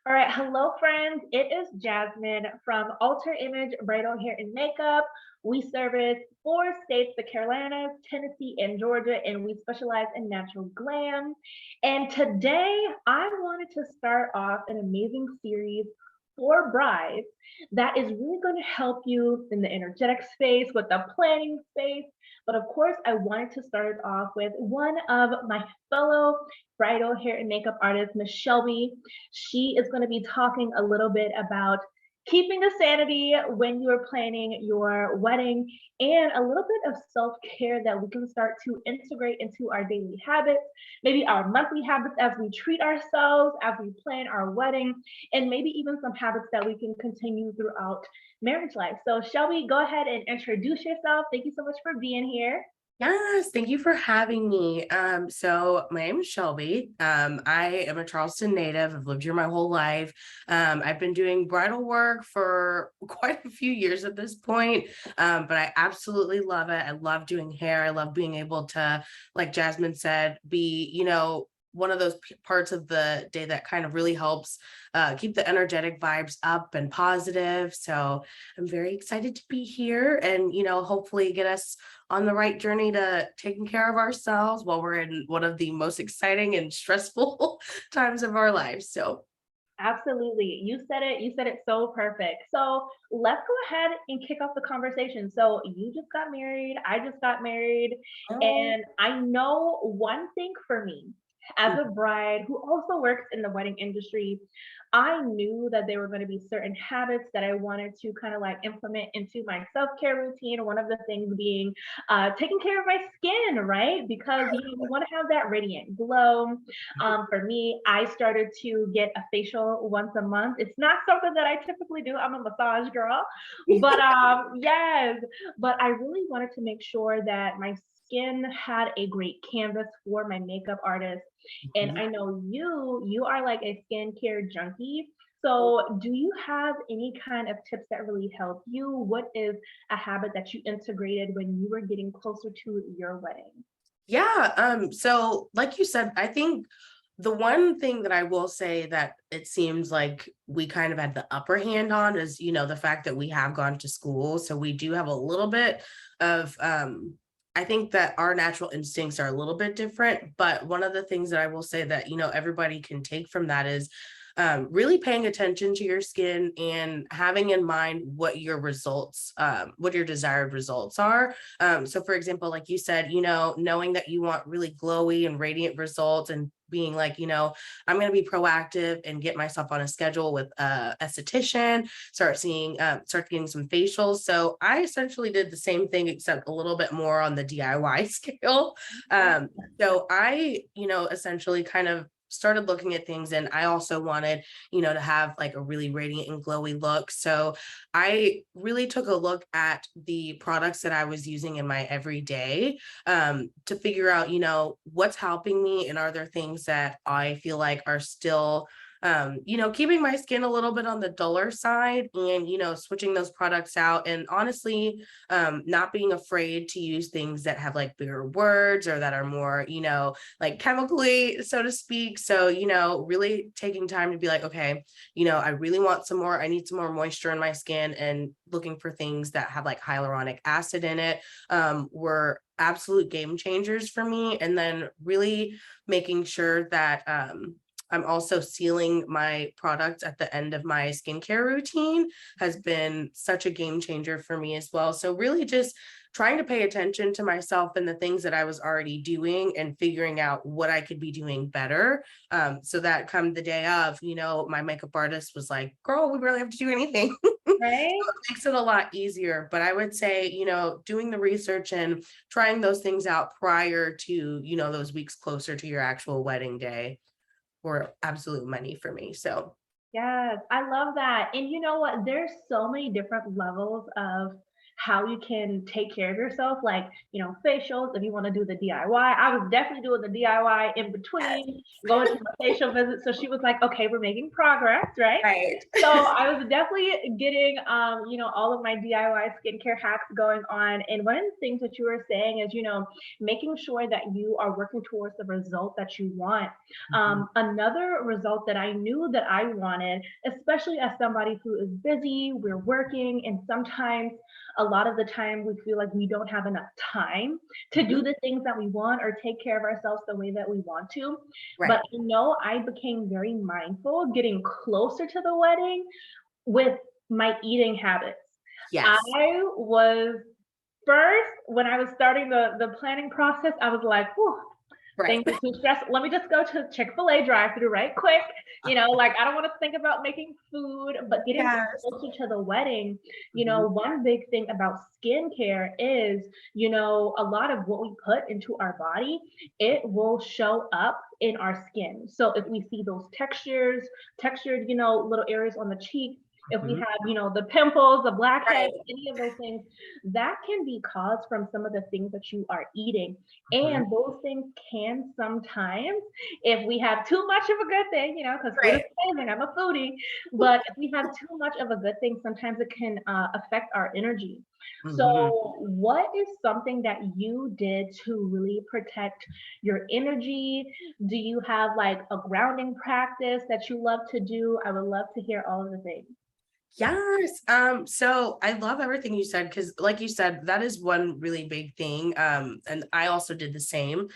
All right, hello friends. It is Jasmine from Alter Image Bridal Hair and Makeup. We service four states, the Carolinas, Tennessee, and Georgia, and we specialize in natural glam. And today I wanted to start off an amazing series for brides that is really going to help you in the energetic space, with the planning space. But of course, I wanted to start it off with one of my fellow bridal hair and makeup artists, Miss Shelby. She is going to be talking a little bit about keeping the sanity when you're planning your wedding and a little bit of self care that we can start to integrate into our daily habits, maybe our monthly habits as we treat ourselves, as we plan our wedding, and maybe even some habits that we can continue throughout marriage life. So, Shelby, go ahead and introduce yourself. Thank you so much for being here. Yes, thank you for having me. So my name is Shelby. I am a Charleston native. I've lived here my whole life. I've been doing bridal work for quite a few years at this point. But I absolutely love it. I love doing hair. I love being able to, like Jasmine said, be, one of those parts of the day that kind of really helps keep the energetic vibes up and positive. So I'm very excited to be here and, hopefully get us on the right journey to taking care of ourselves while we're in one of the most exciting and stressful times of our lives. So, Absolutely. You said it. You said it so perfect. So let's go ahead and kick off the conversation. So you just got married. I just got married. oh, And I know one thing for me as a bride who also works in the wedding industry, I knew that there were going to be certain habits that I wanted to kind of like implement into my self care routine. One of the things being taking care of my skin, right? Because we want to have that radiant glow. For me, I started to get a facial once a month. It's not something that I typically do. I'm a massage girl, but yes, but I really wanted to make sure that my skin had a great canvas for my makeup artist. And I know you are like a skincare junkie. So, do you have any kind of tips that really help you? What is a habit that you integrated when you were getting closer to your wedding? yeah. So like you said, I think the one thing that I will say that it seems like we kind of had the upper hand on is, the fact that we have gone to school. So we do have a little bit of I think that our natural instincts are a little bit different. But one of the things that I will say that, everybody can take from that is really paying attention to your skin and having in mind what your results, what your desired results are. So, for example, like you said, knowing that you want really glowy and radiant results and being like, I'm going to be proactive and get myself on a schedule with a esthetician, start getting some facials. So I essentially did the same thing, except a little bit more on the DIY scale. Um, so I, essentially kind of started looking at things and I also wanted, to have like a really radiant and glowy look. So I really took a look at the products that I was using in my everyday to figure out, what's helping me and are there things that I feel like are still keeping my skin a little bit on the duller side and, switching those products out. And honestly, not being afraid to use things that have like bigger words or that are more, like chemically, so to speak. So, really taking time to be like, okay, I really want some more, I need some more moisture in my skin and looking for things that have like hyaluronic acid in it were absolute game changers for me. And then really making sure that I'm also sealing my products at the end of my skincare routine has been such a game changer for me as well. So really just trying to pay attention to myself and the things that I was already doing and figuring out what I could be doing better. So that come the day of, my makeup artist was like, girl, we really have to do anything. Right? It makes it a lot easier. But I would say, doing the research and trying those things out prior to, those weeks closer to your actual wedding day were absolute money for me. So Yes, I love that. And you know what? There's so many different levels of how you can take care of yourself, like, facials, if you want to do the DIY. I was definitely doing the DIY in between going to my facial visit. So she was like, okay, we're making progress, right? Right. So I was definitely getting, all of my DIY skincare hacks going on. And one of the things that you were saying is, making sure that you are working towards the result that you want. Another result that I knew that I wanted, especially as somebody who is busy, we're working, and sometimes a lot of the time we feel like we don't have enough time to do the things that we want or take care of ourselves the way that we want to. Right. But I became very mindful getting closer to the wedding with my eating habits. Yes. I was first, when I was starting the planning process, I was like, whew, Right. things are too stressful. Let me just go to Chick-fil-A drive-through right quick. Like I don't want to think about making food, but getting Yes. closer to the wedding, one big thing about skincare is, a lot of what we put into our body, it will show up in our skin. So if we see those textured, little areas on the cheek, if we have, the pimples, the blackheads, Right. any of those things, that can be caused from some of the things that you are eating. Mhm. And those things can sometimes, if we have too much of a good thing, because food is Right. amazing, I'm a foodie, but if we have too much of a good thing, sometimes it can affect our energy. Mhm. So, what is something that you did to really protect your energy? Do you have like a grounding practice that you love to do? I would love to hear all of the things. Yes. So I love everything you said because, like you said, that is one really big thing. And I also did the same.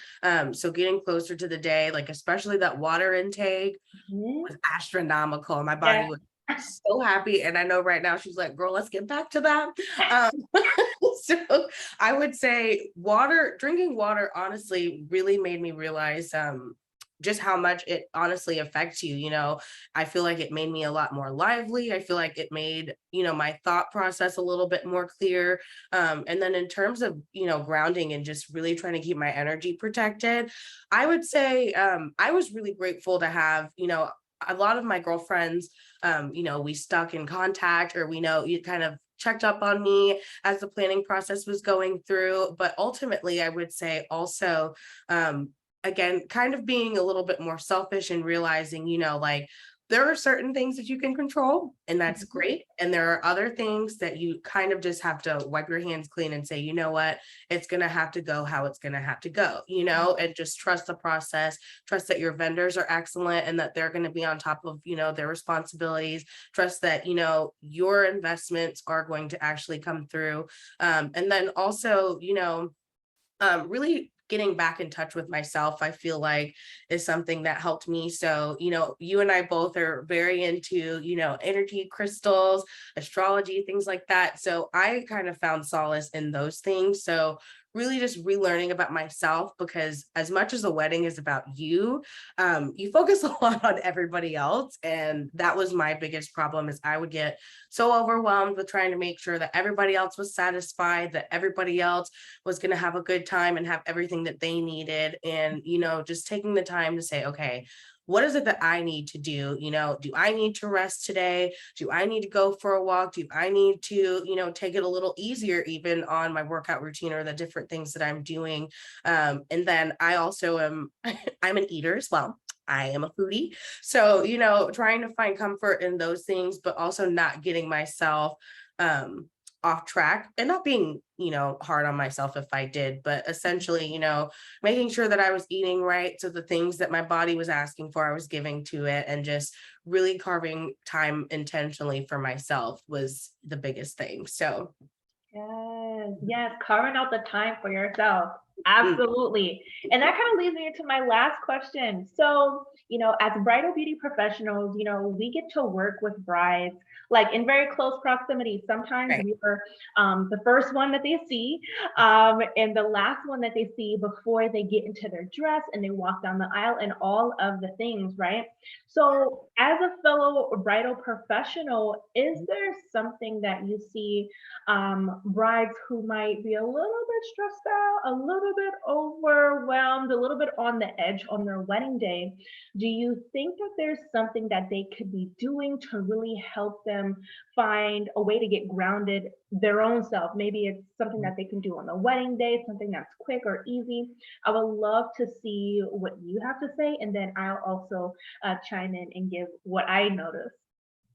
So getting closer to the day, like especially that water intake Mhm. was astronomical. My Yeah. body was so happy. And I know right now she's like, girl, let's get back to that. Um, so I would say drinking water honestly really made me realize just how much it honestly affects you. I feel like it made me a lot more lively. I feel like it made, my thought process a little bit more clear. And then in terms of, grounding and just really trying to keep my energy protected, I would say I was really grateful to have, a lot of my girlfriends, we stuck in contact, or we know you kind of checked up on me as the planning process was going through. But ultimately, I would say also, again, kind of being a little bit more selfish and realizing, like there are certain things that you can control, and that's Mhm. great. And there are other things that you kind of just have to wipe your hands clean and say, you know what, it's going to have to go how it's going to have to go, and just trust the process, trust that your vendors are excellent and that they're going to be on top of, their responsibilities, trust that, your investments are going to actually come through. And then also, really getting back in touch with myself, I feel like is something that helped me. So, you and I both are very into, energy crystals, astrology, things like that. So I kind of found solace in those things. So really just relearning about myself, because as much as a wedding is about you, you focus a lot on everybody else. And that was my biggest problem, is I would get so overwhelmed with trying to make sure that everybody else was satisfied, that everybody else was going to have a good time and have everything that they needed. And, just taking the time to say, okay, what is it that I need to do? Do I need to rest today? Do I need to go for a walk? Do I need to, take it a little easier even on my workout routine or the different things that I'm doing? And then I also am, I'm an eater as well. I am a foodie. So, trying to find comfort in those things, but also not getting myself off track, and not being, hard on myself if I did, but essentially, making sure that I was eating right. So the things that my body was asking for, I was giving to it, and just really carving time intentionally for myself was the biggest thing. So, Yes, yes, carving out the time for yourself. mm, Absolutely. And that kind of leads me into my last question. So, as bridal beauty professionals, we get to work with brides like in very close proximity. Sometimes right. we are the first one that they see, and the last one that they see before they get into their dress and they walk down the aisle and all of the things, right? So, as a fellow bridal professional, is there something that you see brides who might be a little bit stressed out, a little little bit overwhelmed, a little bit on the edge on their wedding day, do you think that there's something that they could be doing to really help them find a way to get grounded their own self? Maybe it's something that they can do on the wedding day, something that's quick or easy. I would love to see what you have to say, and then I'll also chime in and give what I noticed.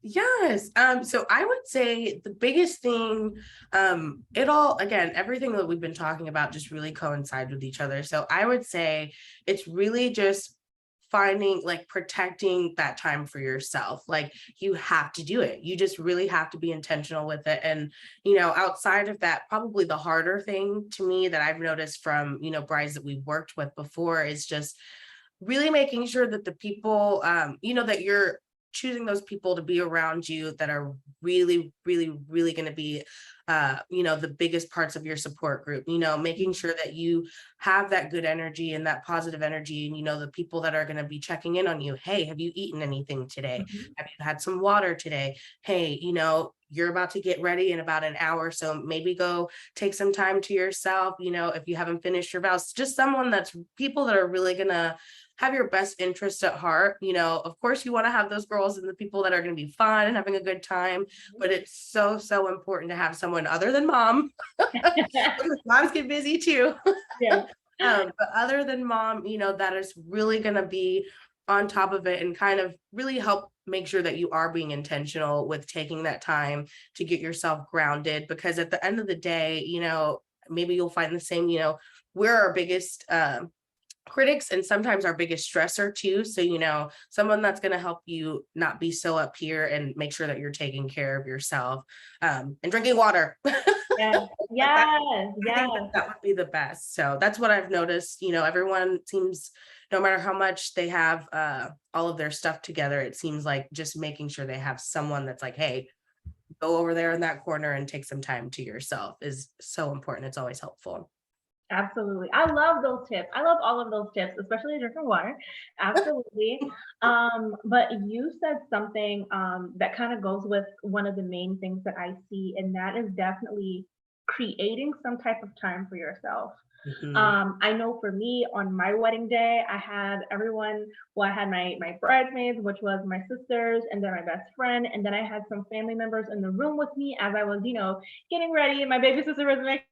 Yes. So I would say the biggest thing, it all, again, everything that we've been talking about just really coincide with each other. So I would say it's really just finding, like, protecting that time for yourself. Like, you have to do it. You just really have to be intentional with it. And, outside of that, probably the harder thing to me that I've noticed from, brides that we've worked with before is just really making sure that the people, that you're choosing those people to be around you that are really, really, really going to be, the biggest parts of your support group, making sure that you have that good energy and that positive energy. And, the people that are going to be checking in on you. Hey, have you eaten anything today? Mhm. Have you had some water today? Hey, you're about to get ready in about an hour. So maybe go take some time to yourself. If you haven't finished your vows, just someone that's people that are really going to have your best interest at heart. Of course, you want to have those girls and the people that are going to be fun and having a good time, but it's so, so important to have someone other than mom, because moms get busy too. Yeah. But other than mom, that is really going to be on top of it and kind of really help make sure that you are being intentional with taking that time to get yourself grounded. Because at the end of the day, maybe you'll find the same, we're our biggest critics and sometimes our biggest stressor too. So, someone that's going to help you not be so up here and make sure that you're taking care of yourself, and drinking water. Yes, Like that, yes, I think yes. that would be the best. So that's what I've noticed. Everyone seems, no matter how much they have all of their stuff together, it seems like just making sure they have someone that's like, hey, go over there in that corner and take some time to yourself is so important. It's always helpful. Absolutely. I love those tips. I love all of those tips, especially drinking water. Absolutely. But you said something that kind of goes with one of the main things that I see, and that is definitely creating some type of time for yourself. Mhm. I know for me on my wedding day, I had everyone, well, I had my bridesmaids, which was my sisters, and then my best friend, and then I had some family members in the room with me as I was, getting ready. And my baby sister was making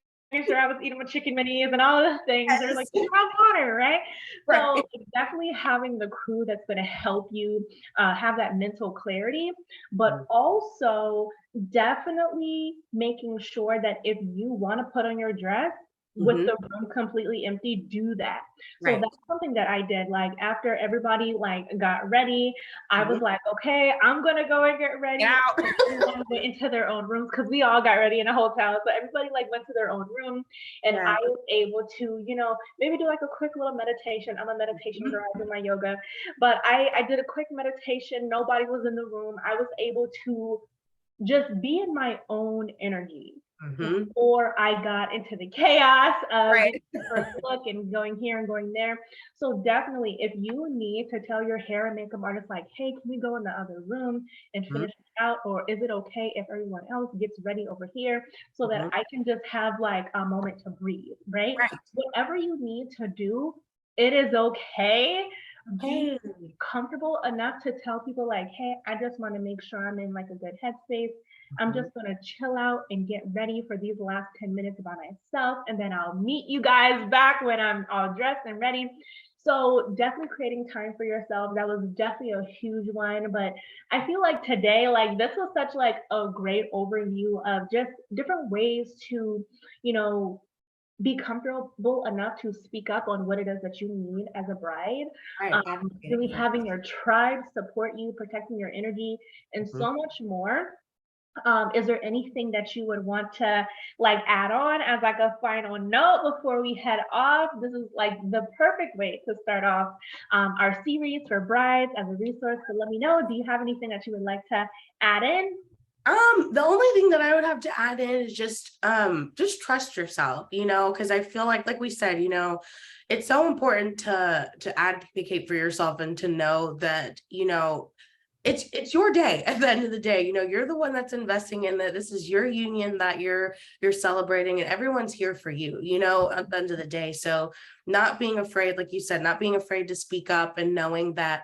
sure I was eating my chicken minis and all of the things. They're like, Yes. have water, right? So Right. definitely having the crew that's going to help you have that mental clarity, but Mhm. also definitely making sure that if you want to put on your dress, with Mhm. the room completely empty, do that. So Right. that's something that I did. Like after everybody like got ready, I was Mhm. like, okay, I'm gonna go and get Get ready. out. And everyone went into their own rooms because we all got ready in a hotel. So everybody like went to their own room, and Yeah. I was able to, maybe do like a quick little meditation. I'm a meditation Mhm. girl. I do my yoga, but I did a quick meditation. Nobody was in the room. I was able to just be in my own energy Mhm. before I got into the chaos of Right. getting the first look and going here and going there. So definitely, if you need to tell your hair and makeup artist like, hey, can we go in the other room and Mhm. finish it out? Or is it okay if everyone else gets ready over here so that Mhm. I can just have like a moment to breathe, right? Right. Whatever you need to do, it is okay. Be Okay. comfortable enough to tell people like, hey, I just want to make sure I'm in like a good headspace. I'm Mhm. just gonna chill out and get ready for these last 10 minutes by myself, and then I'll meet you guys back when I'm all dressed and ready. So definitely creating time for yourself. That was definitely a huge one. But I feel like today, like this was such like a great overview of just different ways to, you know, be comfortable enough to speak up on what it is that you need as a bride. Right. Advocating Really for having your tribe support you, protecting your energy, and Mhm. so much more. Is there anything that you would want to like add on as like a final note before we head off? This is like the perfect way to start off our series for brides as a resource. So let me know. Do you have anything that you would like to add in? The only thing that I would have to add in is just trust yourself, because I feel like we said, it's so important to advocate for yourself and to know that, it's your day at the end of the day. You know, you're the one that's investing in that. This is your union that you're celebrating, and everyone's here for you, you know, at the end of the day. So not being afraid, like you said, not being afraid to speak up, and knowing that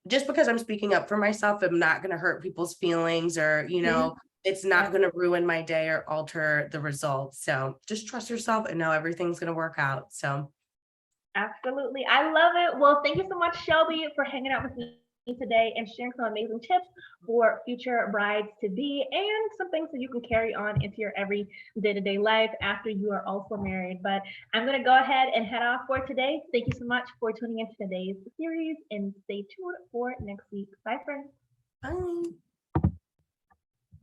just because I'm speaking up for myself, I'm not going to hurt people's feelings, or, you know, it's not going to ruin my day or alter the results. So just trust yourself and know everything's going to work out. So Absolutely. I love it. Well, thank you so much, Shelby, for hanging out with me today and sharing some amazing tips for future brides to be, and some things that you can carry on into your every day-to-day life after you are also married. But I'm going to go ahead and head off for today. Thank you so much for tuning into today's series, and stay tuned for next week. Bye, friends. bye.